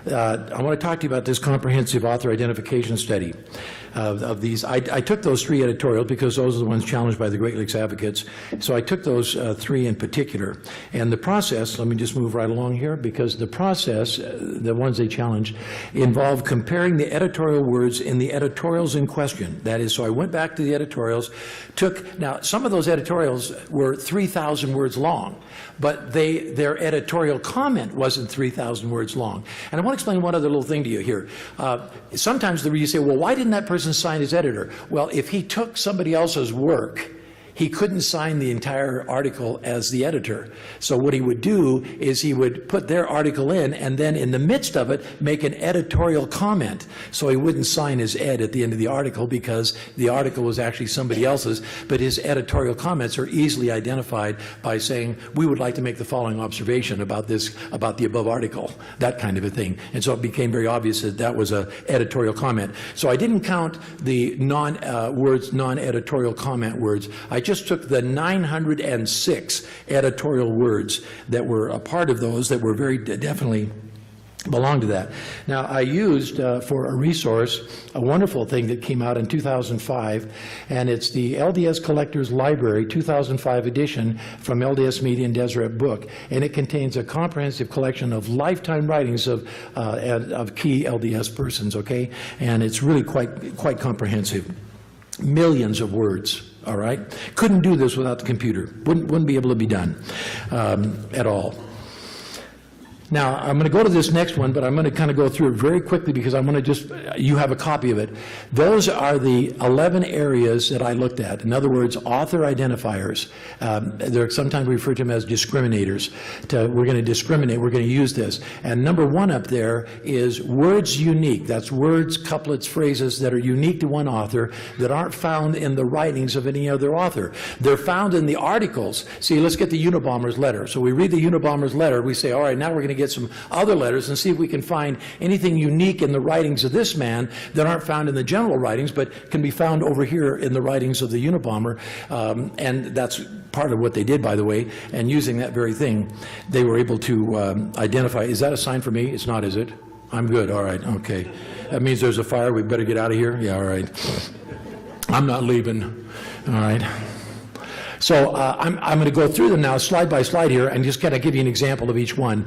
I want to talk to you about this comprehensive author identification study of these. I took those 3 editorials because those are the ones challenged by the Great Lakes Advocates. So I took those 3 in particular. And the process, let me just move right along here, because the process, the ones they challenged, involved comparing the editorial words in the editorials in question. That is, so I went back to the editorials, now some of those editorials were 3,000 words long, but their editorial comment wasn't 3,000 words long. And I want to explain one other little thing to you here. Sometimes you say, well, why didn't that person sign as editor? Well, if he took somebody else's work, he couldn't sign the entire article as the editor. So what he would do is he would put their article in, and then in the midst of it, make an editorial comment. So he wouldn't sign his ed at the end of the article because the article was actually somebody else's, but his editorial comments are easily identified by saying, we would like to make the following observation about the above article, that kind of a thing. And so it became very obvious that that was an editorial comment. So I didn't count the non-editorial comment words. I just took the 906 editorial words that were a part of those that were very definitely belong to that. Now, I used for a resource a wonderful thing that came out in 2005, and it's the LDS Collectors Library 2005 edition from LDS Media and Deseret Book, and it contains a comprehensive collection of lifetime writings of key LDS persons, okay? And it's really quite comprehensive. Millions of words. All right? Couldn't do this without the computer. Wouldn't be able to be done at all. Now, I'm going to go to this next one, but I'm going to kind of go through it very quickly because I'm going to you have a copy of it. Those are the 11 areas that I looked at. In other words, author identifiers. They're sometimes referred to them as discriminators. We're going to discriminate. We're going to use this. And number 1 up there is words unique. That's words, couplets, phrases that are unique to one author that aren't found in the writings of any other author. They're found in the articles. See, let's get the Unabomber's letter. So we read the Unabomber's letter. We say, all right, now we're going to get some other letters and see if we can find anything unique in the writings of this man that aren't found in the general writings but can be found over here in the writings of the Unabomber. And that's part of what they did, by the way, and using that very thing they were able to identify. Is that a sign for me? It's not, is it? I'm good. All right. Okay. That means there's a fire. We better get out of here. Yeah, all right. I'm not leaving. All right. So I'm going to go through them now slide by slide here and just kind of give you an example of each one.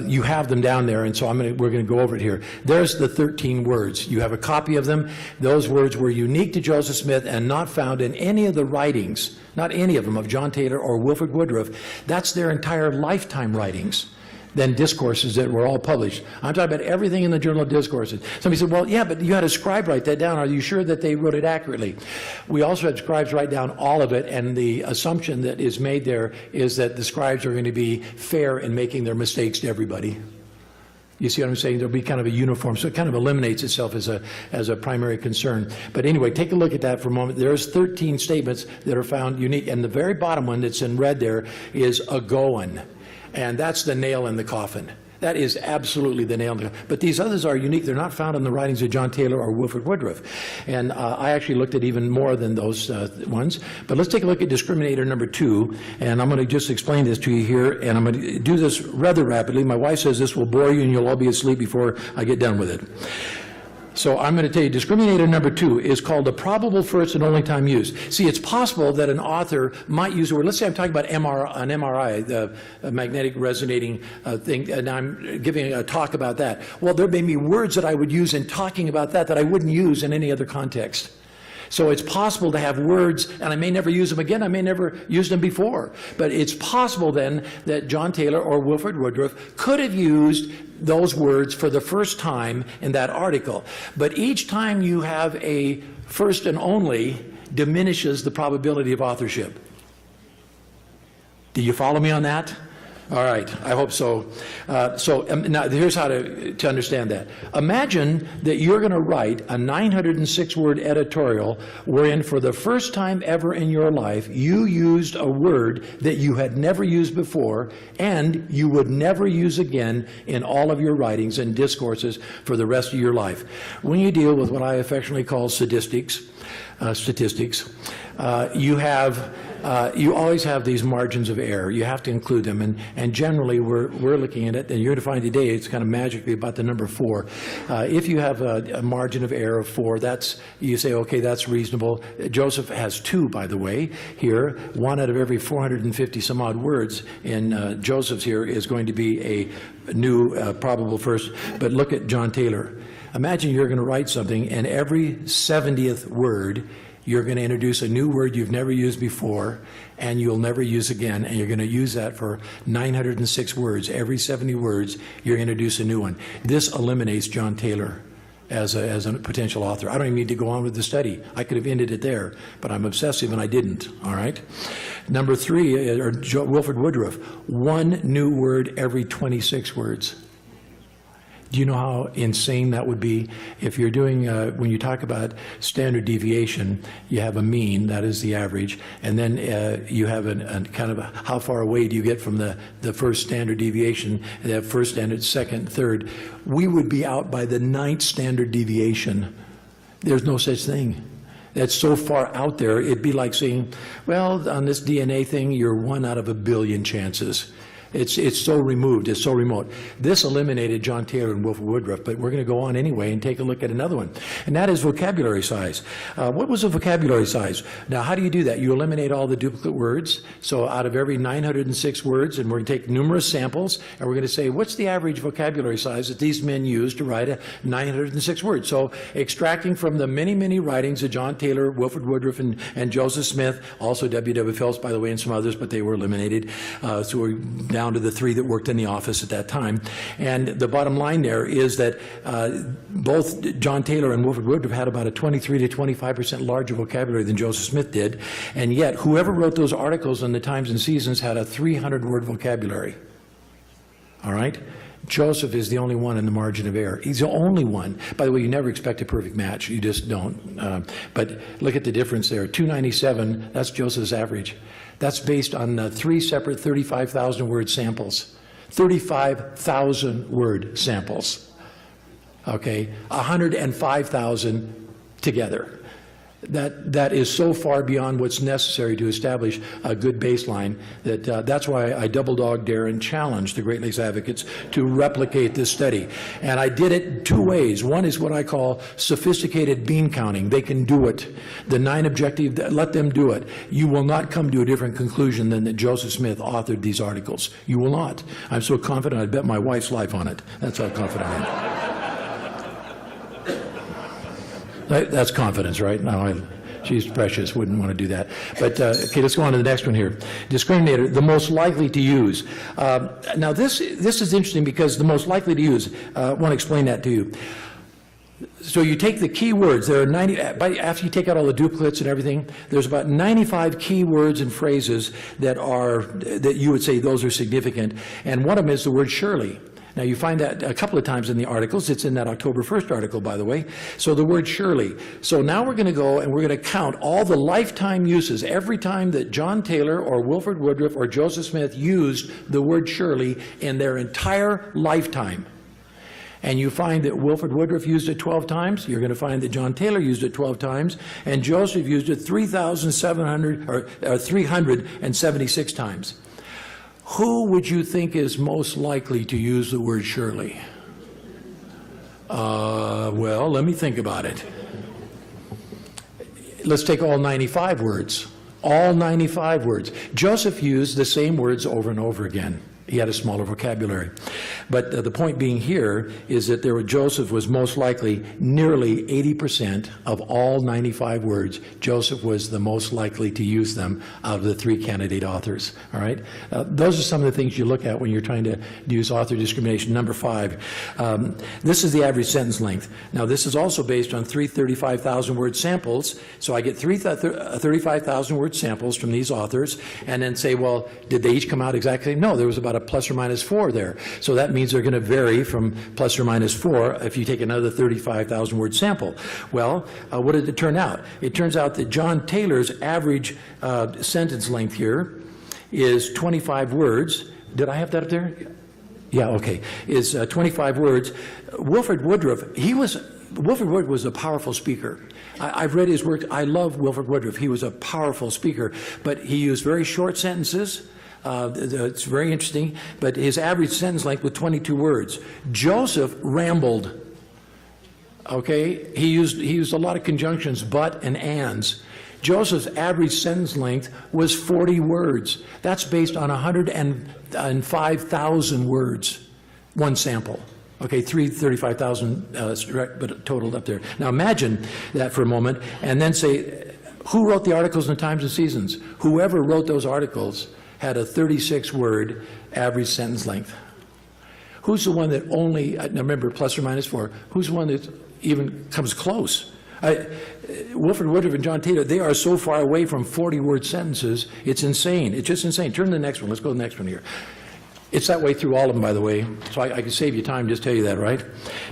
You have them down there, and so we're going to go over it here. There's the 13 words. You have a copy of them. Those words were unique to Joseph Smith and not found in any of the writings, not any of them, of John Taylor or Wilford Woodruff. That's their entire lifetime writings. Then discourses that were all published. I'm talking about everything in the Journal of Discourses. Somebody said, well, yeah, but you had a scribe write that down. Are you sure that they wrote it accurately? We also had scribes write down all of it, and the assumption that is made there is that the scribes are going to be fair in making their mistakes to everybody. You see what I'm saying? There'll be kind of a uniform, so it kind of eliminates itself as a primary concern. But anyway, take a look at that for a moment. There's 13 statements that are found unique, and the very bottom one that's in red there is a-goin'. And that's the nail in the coffin. That is absolutely the nail in the coffin. But these others are unique. They're not found in the writings of John Taylor or Wilford Woodruff. And I actually looked at even more than those ones. But let's take a look at discriminator number 2. And I'm going to just explain this to you here. And I'm going to do this rather rapidly. My wife says this will bore you and you'll all be asleep before I get done with it. So I'm going to tell you, discriminator number 2 is called the probable first and only time use. See, it's possible that an author might use a word. Let's say I'm talking about an MRI, the magnetic resonating thing, and I'm giving a talk about that. Well, there may be words that I would use in talking about that I wouldn't use in any other context. So it's possible to have words, and I may never use them again, I may never use them before. But it's possible then that John Taylor or Wilford Woodruff could have used those words for the first time in that article. But each time you have a first and only diminishes the probability of authorship. Do you follow me on that? All right, I hope so. Now here's how to understand that. Imagine that you're going to write a 906-word editorial wherein for the first time ever in your life you used a word that you had never used before and you would never use again in all of your writings and discourses for the rest of your life. When you deal with what I affectionately call sadistics, statistics, you always have these margins of error. You have to include them, and generally we're looking at it, and you're going to find today it's kind of magically about the number 4. If you have a margin of error of 4, you say, okay, that's reasonable. Joseph has 2, by the way, here. 1 out of every 450 some odd words in Joseph's here is going to be a new probable first. But look at John Taylor. Imagine you're going to write something, and every 70th word you're going to introduce a new word you've never used before and you'll never use again, and you're going to use that for 906 words. Every 70 words, you're going to introduce a new one. This eliminates John Taylor as a potential author. I don't even need to go on with the study. I could have ended it there, but I'm obsessive and I didn't, all right? Number 3, Wilford Woodruff, 1 new word every 26 words. Do you know how insane that would be? If you're doing, when you talk about standard deviation, you have a mean, that is the average, and then you have a kind of how far away do you get from the first standard deviation, the first standard, second, third. We would be out by the 9th standard deviation. There's no such thing. That's so far out there, it'd be like saying, well, on this DNA thing, you're 1 out of a billion chances. It's so removed, it's so remote. This eliminated John Taylor and Wilford Woodruff, but we're going to go on anyway and take a look at another one, and that is vocabulary size. What was the vocabulary size? Now, how do you do that? You eliminate all the duplicate words. So out of every 906 words, and we're going to take numerous samples, and we're going to say, what's the average vocabulary size that these men used to write 906 words? So extracting from the many, many writings of John Taylor, Wilford Woodruff, and Joseph Smith, also W.W. Phelps, by the way, and some others, but they were eliminated. So we're down to the 3 that worked in the office at that time. And the bottom line there is that both John Taylor and Wilford Woodruff had about a 23 to 25% larger vocabulary than Joseph Smith did, and yet whoever wrote those articles in the Times and Seasons had a 300-word vocabulary. All right? Joseph is the only one in the margin of error. He's the only one. By the way, you never expect a perfect match. You just don't. But look at the difference there. 297, that's Joseph's average. That's based on 3 separate 35,000-word samples. 35,000-word samples. Okay? 105,000 together. That is so far beyond what's necessary to establish a good baseline that that's why I double dog dare and challenge the Great Lakes advocates to replicate this study. And I did it 2 ways. One is what I call sophisticated bean counting. They can do it. The 9 objective, let them do it. You will not come to a different conclusion than that Joseph Smith authored these articles. You will not. I'm so confident I'd bet my wife's life on it. That's how confident I am. That's confidence, right? No, she's precious, wouldn't want to do that. But, okay, let's go on to the next one here. Discriminator, the most likely to use. Now, this is interesting because the most likely to use, I want to explain that to you. So you take the key words, there are 90, after you take out all the duplicates and everything, there's about 95 key words and phrases that you would say those are significant, and one of them is the word surely. Now, you find that a couple of times in the articles. It's in that October 1st article, by the way. So the word surely. So now we're going to go and we're going to count all the lifetime uses. Every time that John Taylor or Wilford Woodruff or Joseph Smith used the word surely in their entire lifetime. And you find that Wilford Woodruff used it 12 times. You're going to find that John Taylor used it 12 times. And Joseph used it 376 times. Who would you think is most likely to use the word surely? Well, let me think about it. Let's take all 95 words. All 95 words. Joseph used the same words over and over again. He had a smaller vocabulary. But the point being here is that Joseph was most likely nearly 80% of all 95 words. Joseph was the most likely to use them out of the 3 candidate authors. All right? Those are some of the things you look at when you're trying to use author discrimination. Number 5, this is the average sentence length. Now, this is also based on 3 35,000-word samples. So I get 3 35,000-word samples from these authors and then say, well, did they each come out exactly? No, there was about a plus or minus 4 there. So that means they're going to vary from plus or minus 4 if you take another 35,000-word sample. Well, what did it turn out? It turns out that John Taylor's average sentence length here is 25 words. Did I have that up there? Yeah, okay, is 25 words. Wilford Woodruff, Wilford Woodruff was a powerful speaker. I've read his work. I love Wilford Woodruff. He was a powerful speaker, but he used very short sentences. It's very interesting, but his average sentence length was 22 words. Joseph rambled. Okay, he used a lot of conjunctions, but and ands. Joseph's average sentence length was 40 words. That's based on 105,000 words, one sample. Okay, 35,000 but totaled up there. Now imagine that for a moment, and then say, who wrote the articles in the Times and Seasons? Whoever wrote those articles had a 36-word average sentence length. Who's the one that only, now remember, plus or minus 4, who's the one that even comes close? Wilford Woodruff and John Taylor, they are so far away from 40-word sentences, it's insane. It's just insane. Turn to the next one. Let's go to the next one here. It's that way through all of them, by the way, so I can save you time, just tell you that, right?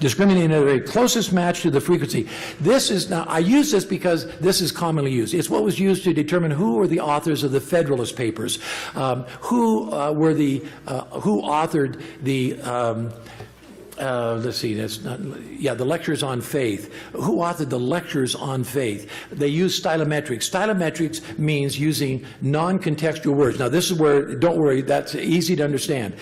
Discriminating at a closest match to the frequency. This is, now, I use this because this is commonly used. It's what was used to determine who were the authors of the Federalist Papers, who authored the, let's see, that's not, yeah, the lectures on faith. Who authored the lectures on faith? They use stylometrics. Stylometrics means using non-contextual words. Now this is where, don't worry, that's easy to understand.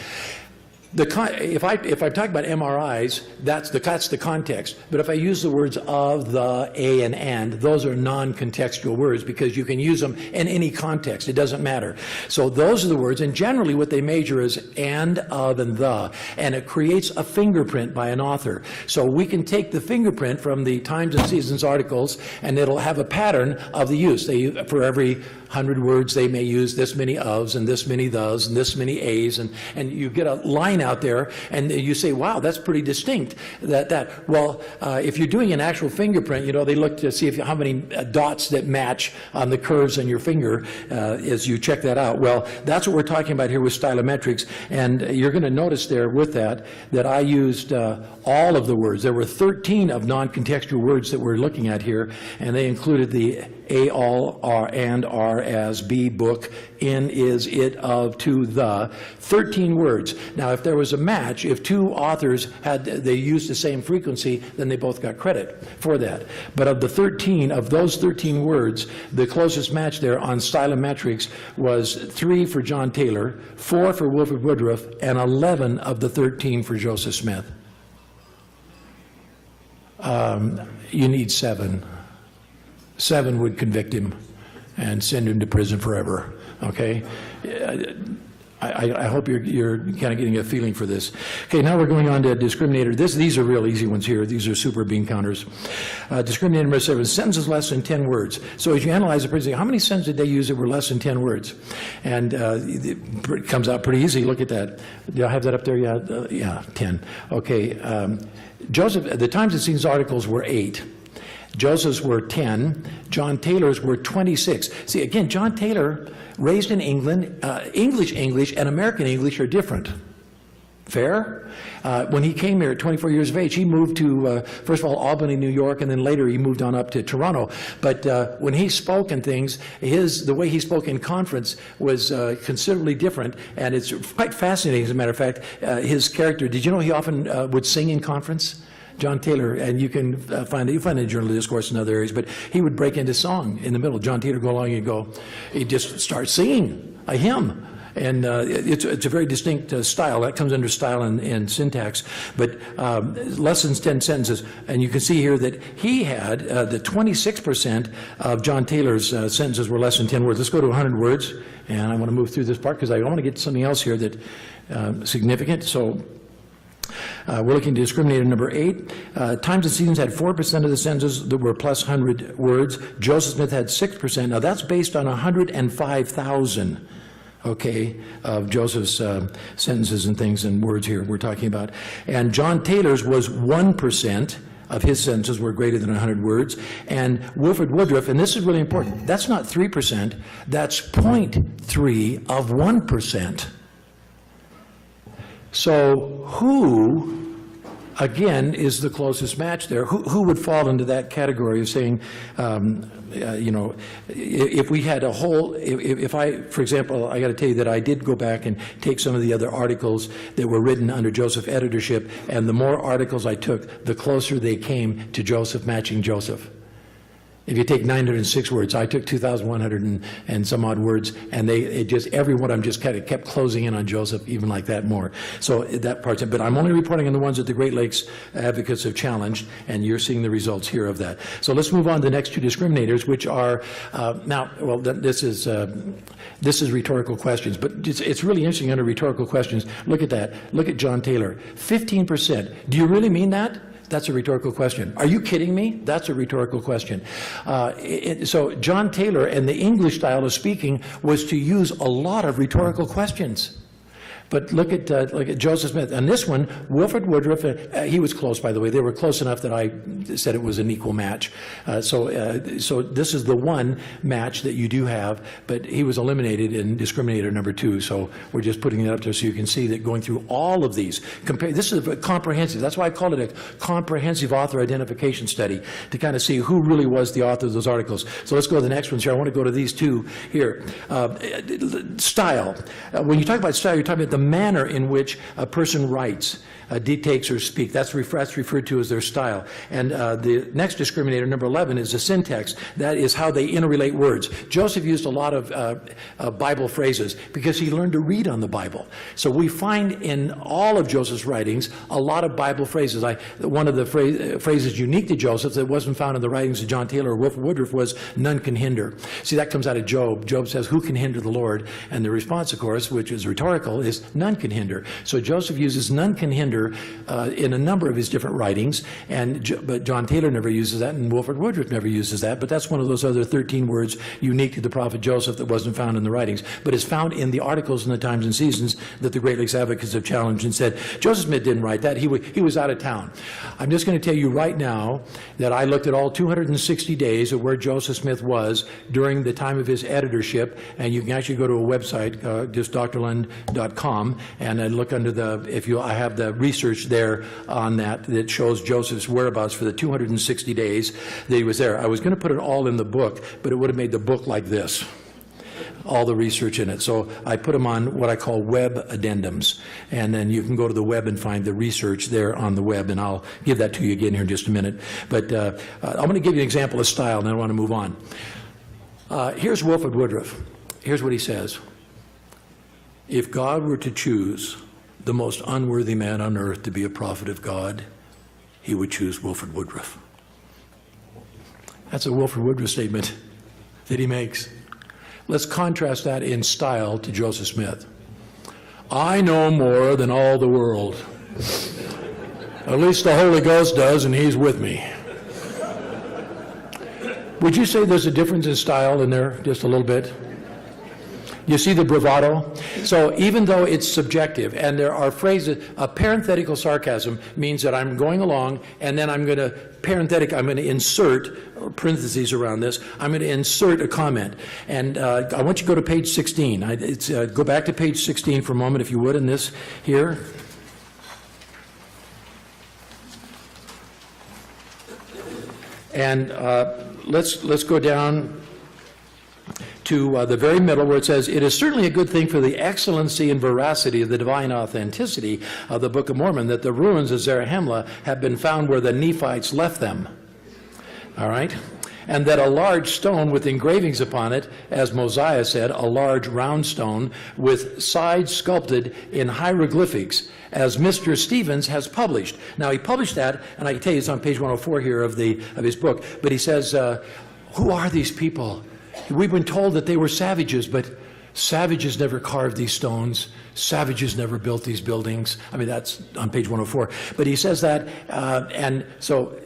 If I talk about MRIs, that's the context. But if I use the words of, the, a, and, those are non-contextual words because you can use them in any context. It doesn't matter. So those are the words, and generally what they measure is and, of, and the, and it creates a fingerprint by an author. So we can take the fingerprint from the Times and Seasons articles, and it'll have a pattern of the use. For every 100 words, they may use this many ofs, and this many thes, and this many a's, and you get a line out there, and you say, wow, that's pretty distinct. Well, if you're doing an actual fingerprint, they look to see how many dots that match on the curves on your finger as you check that out. Well, that's what we're talking about here with stylometrics, and you're going to notice there with that I used all of the words. There were 13 of non-contextual words that we're looking at here, and they included the a, all, are, and, are, as, be, book, in, is, it, of, to, the. 13 words. Now, if there was a match, if two authors they used the same frequency, then they both got credit for that. But of those 13 words, the closest match there on stylometrics was 3 for John Taylor, 4 for Wilford Woodruff, and 11 of the 13 for Joseph Smith. You need 7. 7 would convict him and send him to prison forever, okay? I hope you're kind of getting a feeling for this. Okay, now we're going on to Discriminator. These are real easy ones here. These are super bean counters. Discriminator number 7, sentences less than 10 words. So as you analyze the how many sentences did they use that were less than 10 words? And it comes out pretty easy. Look at that. Do I have that up there? Yeah, 10. Okay, the Times and Seasons articles were 8. Joseph's were 10. John Taylor's were 26. See, again, John Taylor, raised in England, English and American English are different. Fair? When he came here at 24 years of age, he moved to, first of all, Albany, New York, and then later he moved on up to Toronto. But when he spoke and things, the way he spoke in conference was considerably different, and it's quite fascinating, as a matter of fact, his character. Did you know he often would sing in conference? John Taylor, and you can find it in journal discourse in other areas, but he would break into song in the middle. John Taylor would go along and he'd just start singing a hymn. And it's a very distinct style. That comes under style and syntax, but less than 10 sentences. And you can see here that he had the 26% of John Taylor's sentences were less than 10 words. Let's go to 100 words, and I want to move through this part because I want to get to something else here that's significant. So we're looking at Discriminator number 8. Times and Seasons had 4% of the sentences that were plus 100 words. Joseph Smith had 6%. Now that's based on 105,000, okay, of Joseph's sentences and things and words here we're talking about. And John Taylor's was 1% of his sentences were greater than 100 words. And Wilford Woodruff, and this is really important, that's not 3%, that's 0.3 of 1%. So who again, is the closest match there. Who would fall into that category of saying, you know, if we had a whole, if I, for example, I got to tell you that I did go back and take some of the other articles that were written under Joseph editorship, and the more articles I took, the closer they came to Joseph matching Joseph. If you take 906 words, I took 2,100 and some odd words, and every one of them just kind of kept closing in on Joseph, even like that more. So that part's it. But I'm only reporting on the ones that the Great Lakes advocates have challenged, and you're seeing the results here of that. So let's move on to the next two discriminators, which are, this is rhetorical questions, but it's really interesting under rhetorical questions. Look at that. Look at John Taylor. 15%. Do you really mean that? That's a rhetorical question. Are you kidding me? That's a rhetorical question. So John Taylor and the English style of speaking was to use a lot of rhetorical questions. But look at Joseph Smith. And this one, Wilford Woodruff, he was close, by the way. They were close enough that I said it was an equal match. So this is the one match that you do have, but he was eliminated in Discriminator number 2. So we're just putting it up there so you can see that going through all of these. This is a comprehensive. That's why I called it a comprehensive author identification study, to kind of see who really was the author of those articles. So let's go to the next ones here. I want to go to these two here. Style. When you talk about style, you're talking about the manner in which a person writes, dictates, or speaks. That's referred to as their style. And the next discriminator, number 11, is the syntax. That is how they interrelate words. Joseph used a lot of Bible phrases because he learned to read on the Bible. So we find in all of Joseph's writings a lot of Bible phrases. One of the phrases unique to Joseph that wasn't found in the writings of John Taylor or Wilford Woodruff was "none can hinder." See, that comes out of Job. Job says, "Who can hinder the Lord?" And the response, of course, which is rhetorical, is "none can hinder." So Joseph uses "none can hinder" in a number of his different writings, but John Taylor never uses that, and Wilford Woodruff never uses that. But that's one of those other 13 words unique to the prophet Joseph that wasn't found in the writings, but is found in the articles in the Times and Seasons that the Great Lakes advocates have challenged and said, Joseph Smith didn't write that. He was out of town. I'm just going to tell you right now that I looked at all 260 days of where Joseph Smith was during the time of his editorship, and you can actually go to a website, just drlund.com, and look under I have the research there on that shows Joseph's whereabouts for the 260 days that he was there. I was going to put it all in the book, but it would have made the book like this, all the research in it. So I put them on what I call web addendums, and then you can go to the web and find the research there on the web, and I'll give that to you again here in just a minute. But I'm going to give you an example of style, and then I want to move on. Here's Wilford Woodruff. Here's what he says. If God were to choose the most unworthy man on earth to be a prophet of God, he would choose Wilford Woodruff. That's a Wilford Woodruff statement that he makes. Let's contrast that in style to Joseph Smith. I know more than all the world. At least the Holy Ghost does, and he's with me. Would you say there's a difference in style in there, just a little bit? You see the bravado? So even though it's subjective, and there are phrases, a parenthetical sarcasm means that I'm going along, and then I'm going to insert parentheses around this. I'm going to insert a comment. And I want you to go to page 16. Go back to page 16 for a moment, if you would, in this here. And let's go down to the very middle where it says, it is certainly a good thing for the excellency and veracity of the divine authenticity of the Book of Mormon that the ruins of Zarahemla have been found where the Nephites left them. All right? And that a large stone with engravings upon it, as Mosiah said, a large round stone with sides sculpted in hieroglyphics, as Mr. Stevens has published. Now, he published that, and I can tell you it's on page 104 here of his book, but he says, who are these people? We've been told that they were savages, but savages never carved these stones. Savages never built these buildings. I mean, that's on page 104. But he says that, and so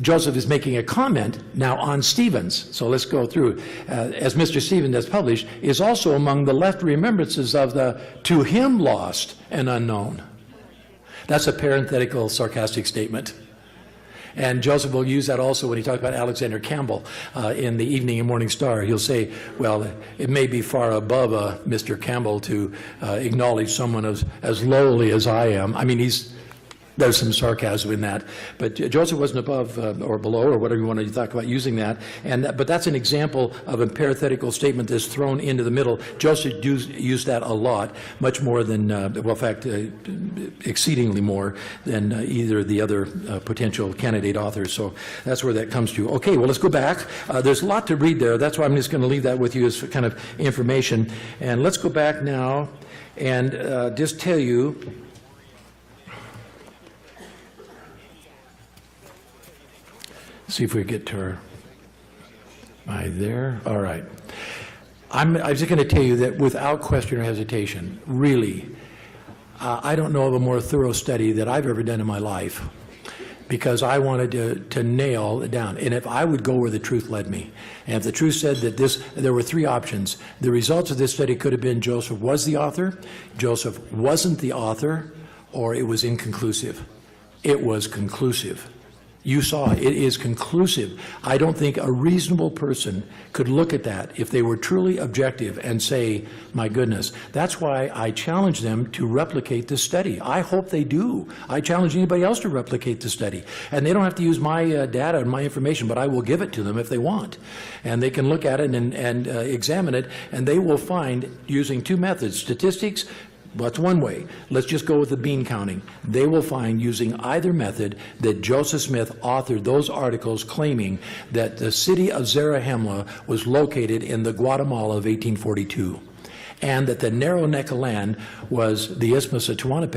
Joseph is making a comment now on Stevens. So let's go through. As Mr. Stevens has published, is also among the left remembrances of the to him lost and unknown. That's a parenthetical, sarcastic statement. And Joseph will use that also when he talks about Alexander Campbell in the Evening and Morning Star. He'll say, well, it may be far above Mr. Campbell to acknowledge someone as lowly as I am. I mean, he's There's some sarcasm in that, but Joseph wasn't above or below or whatever you want to talk about using that. But that's an example of a parenthetical statement that's thrown into the middle. Joseph used that a lot, much more than, well, in fact, exceedingly more than either of the other potential candidate authors. So that's where that comes to. Okay, well, let's go back. There's a lot to read there. That's why I'm just going to leave that with you as kind of information. And let's go back now and just tell you. See if we get to her. Am I there? All right. I'm just going to tell you that without question or hesitation, really, I don't know of a more thorough study that I've ever done in my life, because I wanted to nail it down. And if I would go where the truth led me, and if the truth said that there were three options. The results of this study could have been Joseph was the author, Joseph wasn't the author, or it was inconclusive. It was conclusive. You saw it is conclusive. I don't think a reasonable person could look at that if they were truly objective and say, my goodness. That's why I challenge them to replicate this study. I hope they do. I challenge anybody else to replicate the study. And they don't have to use my data and my information, but I will give it to them if they want. And they can look at it and examine it, and they will find, using two methods, statistics. Well, that's one way. Let's just go with the bean counting. They will find, using either method, that Joseph Smith authored those articles claiming that the city of Zarahemla was located in the Guatemala of 1842, and that the narrow neck of land was the Isthmus of Tehuantepec.